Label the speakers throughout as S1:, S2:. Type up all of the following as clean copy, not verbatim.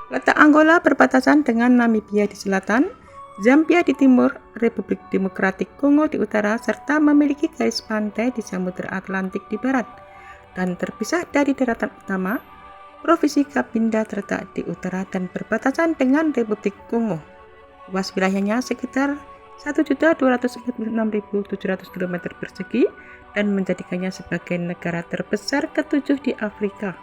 S1: Letak Angola berbatasan dengan Namibia di selatan, Zambia di timur, Republik Demokratik Kongo di utara, serta memiliki garis pantai di Samudra Atlantik di barat. Dan terpisah dari daratan utama, Provinsi Cabinda terletak di utara dan berbatasan dengan Republik Kongo. Luas wilayahnya sekitar 1.246.700 km persegi dan menjadikannya sebagai negara terbesar ke-7 di Afrika.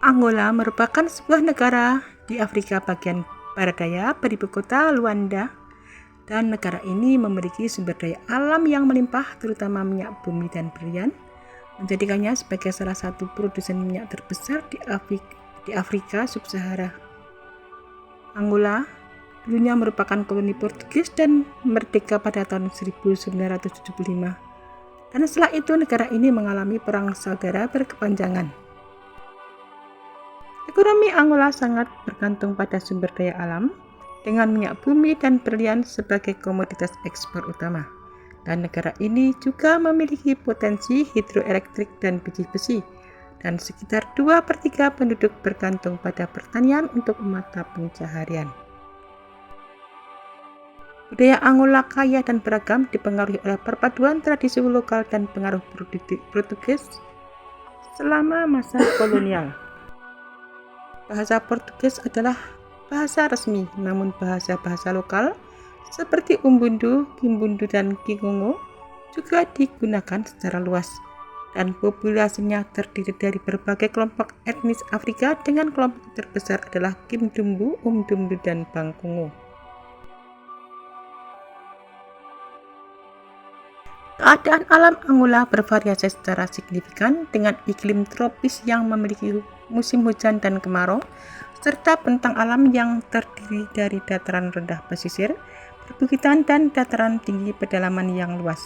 S1: Angola merupakan sebuah negara di Afrika bagian barat daya beribu kota Luanda, dan negara ini memiliki sumber daya alam yang melimpah terutama minyak bumi dan berlian, menjadikannya sebagai salah satu produsen minyak terbesar di Afrika Sub-Sahara. Angola dulunya merupakan koloni Portugis dan merdeka pada tahun 1975, dan setelah itu negara ini mengalami perang saudara berkepanjangan. Ekonomi Angola sangat bergantung pada sumber daya alam, dengan minyak bumi dan berlian sebagai komoditas ekspor utama. Dan negara ini juga memiliki potensi hidroelektrik dan biji besi, dan sekitar 2/3 penduduk bergantung pada pertanian untuk mata pencaharian. Budaya Angola kaya dan beragam, dipengaruhi oleh perpaduan tradisi lokal dan pengaruh Portugis selama masa kolonial. Bahasa Portugis adalah bahasa resmi, namun bahasa-bahasa lokal seperti Umbundu, Kimbundu, dan Kingongo juga digunakan secara luas, dan populasinya terdiri dari berbagai kelompok etnis Afrika dengan kelompok terbesar adalah Kimdumbu, Umdumbu, dan Bangkongo. Keadaan alam Angola bervariasi secara signifikan dengan iklim tropis yang memiliki musim hujan dan kemarau, serta bentang alam yang terdiri dari dataran rendah pesisir, perbukitan, dan dataran tinggi pedalaman yang luas.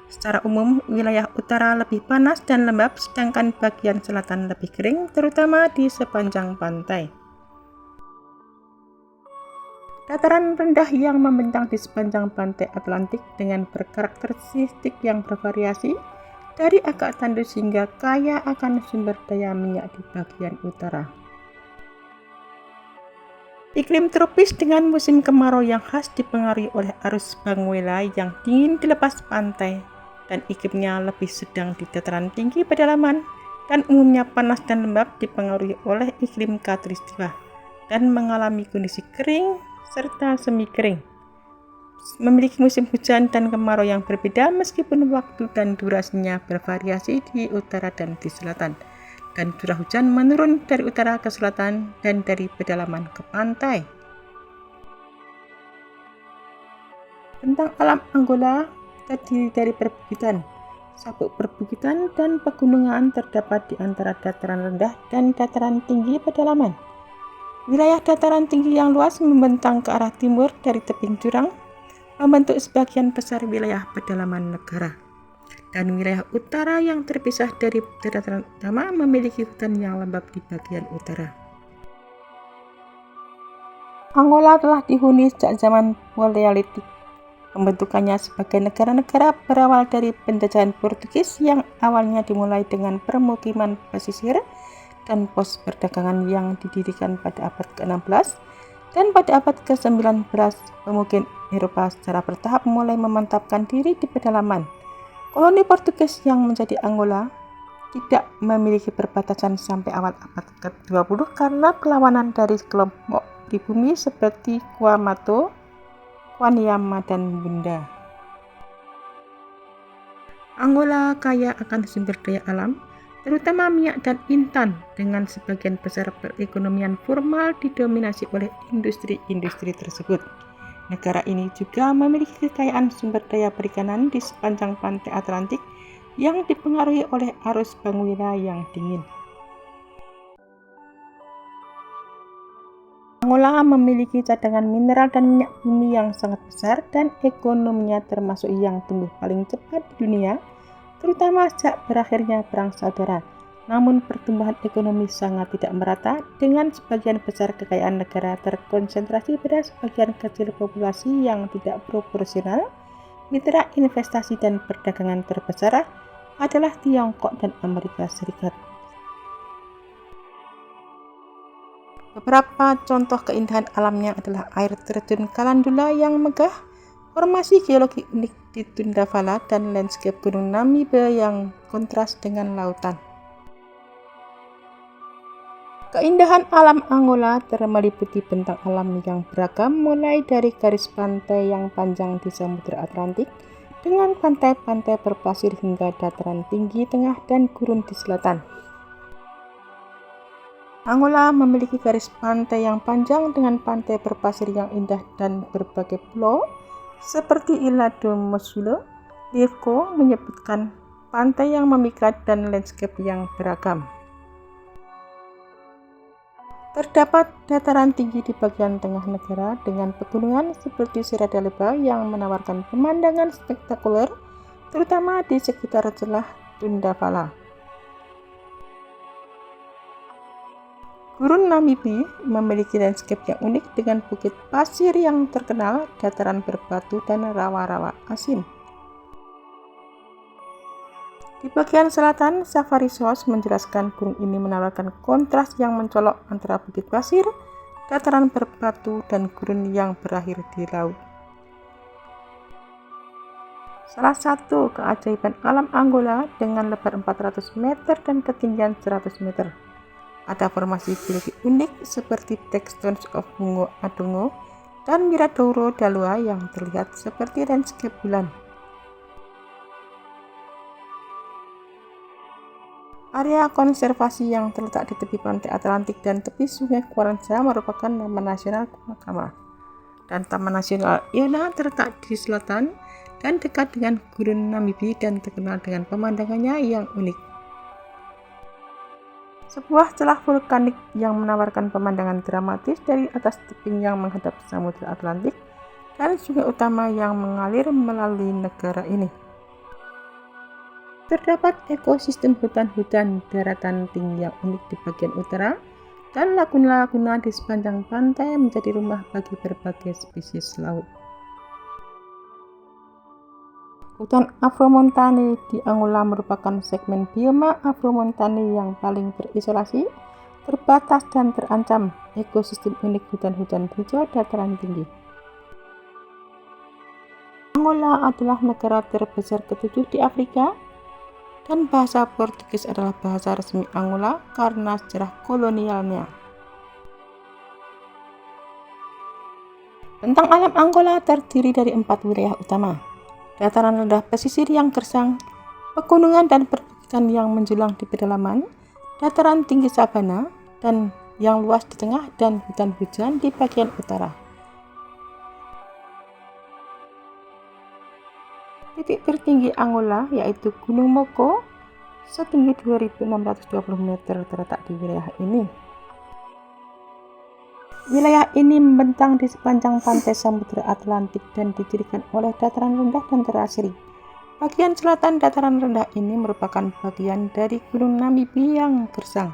S1: Secara umum, wilayah utara lebih panas dan lembab, sedangkan bagian selatan lebih kering, terutama di sepanjang pantai. Dataran rendah yang membentang di sepanjang pantai Atlantik dengan berkarakteristik yang bervariasi, dari agak tandus hingga kaya akan sumber daya minyak di bagian utara. Iklim tropis dengan musim kemarau yang khas dipengaruhi oleh arus Benguela yang dingin di lepas pantai, dan iklimnya lebih sedang di dataran tinggi pedalaman, dan umumnya panas dan lembab dipengaruhi oleh iklim khatulistiwa, dan mengalami kondisi kering serta semi kering. Memiliki musim hujan dan kemarau yang berbeda meskipun waktu dan durasinya bervariasi di utara dan di selatan, dan curah hujan menurun dari utara ke selatan dan dari pedalaman ke pantai. Bentang alam Angola terdiri dari perbukitan, sabuk perbukitan, dan pegunungan terdapat di antara dataran rendah dan dataran tinggi pedalaman. Wilayah dataran tinggi yang luas membentang ke arah timur dari tebing jurang, membentuk sebagian besar wilayah pedalaman negara. Dan wilayah utara yang terpisah dari dataran utama memiliki hutan yang lembab di bagian utara. Angola telah dihuni sejak zaman Paleolitik. Pembentukannya sebagai negara-negara berawal dari penjajahan Portugis yang awalnya dimulai dengan permukiman pesisir dan pos perdagangan yang didirikan pada abad ke-16, dan pada abad ke-19 pemukim Eropa secara bertahap mulai memantapkan diri di pedalaman. Koloni Portugis yang menjadi Angola tidak memiliki perbatasan sampai awal abad ke-20 karena perlawanan dari kelompok pribumi seperti Kwamato, Kwanyama, dan Bunda. Angola kaya akan sumber daya alam, terutama minyak dan intan, dengan sebagian besar perekonomian formal didominasi oleh industri-industri tersebut. Negara ini juga memiliki kekayaan sumber daya perikanan di sepanjang pantai Atlantik yang dipengaruhi oleh arus Benguela yang dingin. Angola memiliki cadangan mineral dan minyak bumi yang sangat besar, dan ekonominya termasuk yang tumbuh paling cepat di dunia, terutama sejak berakhirnya Perang Saudara. Namun pertumbuhan ekonomi sangat tidak merata, dengan sebagian besar kekayaan negara terkonsentrasi pada sebagian kecil populasi yang tidak proporsional. Mitra investasi dan perdagangan terbesar adalah Tiongkok dan Amerika Serikat. Beberapa contoh keindahan alamnya adalah air terjun Kalandula yang megah, formasi geologi unik di Tundavala, dan landscape Gunung Namibe yang kontras dengan lautan. Keindahan alam Angola meliputi bentang alam yang beragam, mulai dari garis pantai yang panjang di Samudra Atlantik dengan pantai-pantai berpasir hingga dataran tinggi tengah dan gurun di selatan. Angola memiliki garis pantai yang panjang dengan pantai berpasir yang indah dan berbagai pulau seperti Ilha do Mosulo. Lievko menyebutkan pantai yang memikat dan landscape yang beragam. Terdapat dataran tinggi di bagian tengah negara dengan pegunungan seperti Serra da Leba yang menawarkan pemandangan spektakuler, terutama di sekitar celah Tundavala. Gurun Namibe memiliki landscape yang unik dengan bukit pasir yang terkenal, dataran berbatu, dan rawa-rawa asin. Di bagian selatan, Safari Source menjelaskan gunung ini menawarkan kontras yang mencolok antara bukit pasir, dataran berbatu, dan gurun yang berakhir di laut. Salah satu keajaiban alam Angola dengan lebar 400 meter dan ketinggian 100 meter. Ada formasi geologi unik seperti Blackstones of Bungo Adongo dan Miradouro da Lua yang terlihat seperti landscape bulan. Area konservasi yang terletak di tepi pantai Atlantik dan tepi sungai Quaranza merupakan Taman Nasional Kuakama. Dan Taman Nasional Iona terletak di selatan dan dekat dengan Gurun Namibe dan terkenal dengan pemandangannya yang unik. Sebuah celah vulkanik yang menawarkan pemandangan dramatis dari atas tebing yang menghadap Samudra Atlantik dan sungai utama yang mengalir melalui negara ini. Terdapat ekosistem hutan-hutan daratan tinggi yang unik di bagian utara dan laguna-laguna di sepanjang pantai menjadi rumah bagi berbagai spesies laut. Hutan Afromontane di Angola merupakan segmen bioma Afromontane yang paling terisolasi, terbatas, dan terancam ekosistem unik hutan-hutan hijau dataran tinggi. Angola adalah negara terbesar ke-7 di Afrika, dan bahasa Portugis adalah bahasa resmi Angola karena sejarah kolonialnya. Bentang alam Angola terdiri dari 4 wilayah utama: dataran rendah pesisir yang gersang, pegunungan dan perbukitan yang menjulang di pedalaman, dataran tinggi sabana dan yang luas di tengah, dan hutan hujan di bagian utara. Titik tertinggi Angola yaitu Gunung Moko setinggi 2.620 meter terletak di wilayah ini. Wilayah ini membentang di sepanjang pantai Samudra Atlantik dan didirikan oleh dataran rendah dan terasri. Bagian selatan dataran rendah ini merupakan bagian dari Gunung Namibe yang gersang,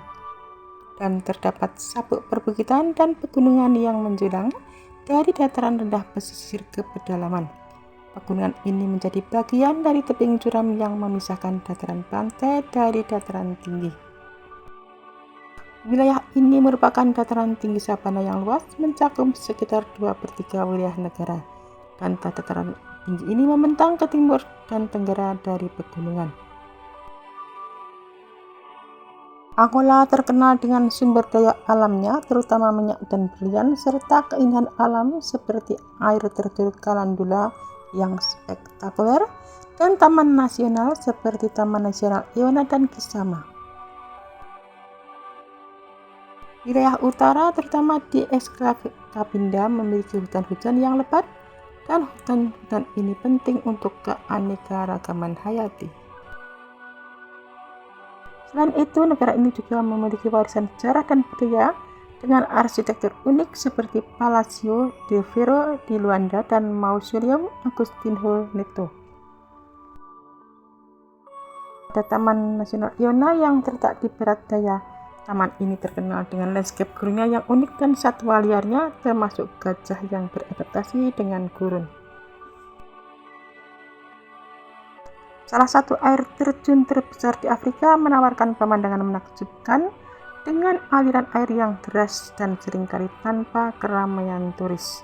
S1: dan terdapat sabuk perbukitan dan pegunungan yang menjulang dari dataran rendah pesisir ke pedalaman. Pegunungan ini menjadi bagian dari tebing curam yang memisahkan dataran pantai dari dataran tinggi. Wilayah ini merupakan dataran tinggi sabana yang luas, mencakup sekitar 2/3 wilayah negara, dan dataran tinggi ini membentang ke timur dan tenggara dari pegunungan. Angola terkenal dengan sumber daya alamnya, terutama minyak dan berlian, serta keindahan alam seperti air terjun Kalandula yang spektakuler, dan taman nasional seperti Taman Nasional Iona dan Kisama. Wilayah utara, terutama di eksklave Cabinda, memiliki hutan hujan yang lebat, dan hutan-hutan ini penting untuk keanekaragaman hayati. Selain itu, negara ini juga memiliki warisan sejarah dan budaya dengan arsitektur unik seperti Palacio de Ferro di Luanda dan Mausoleum Agostinho Neto. Ada Taman Nasional Iona yang terletak di barat daya. Taman ini terkenal dengan landscape gurunnya yang unik dan satwa liarnya, termasuk gajah yang beradaptasi dengan gurun. Salah satu air terjun terbesar di Afrika menawarkan pemandangan menakjubkan dengan aliran air yang deras dan seringkali tanpa keramaian turis.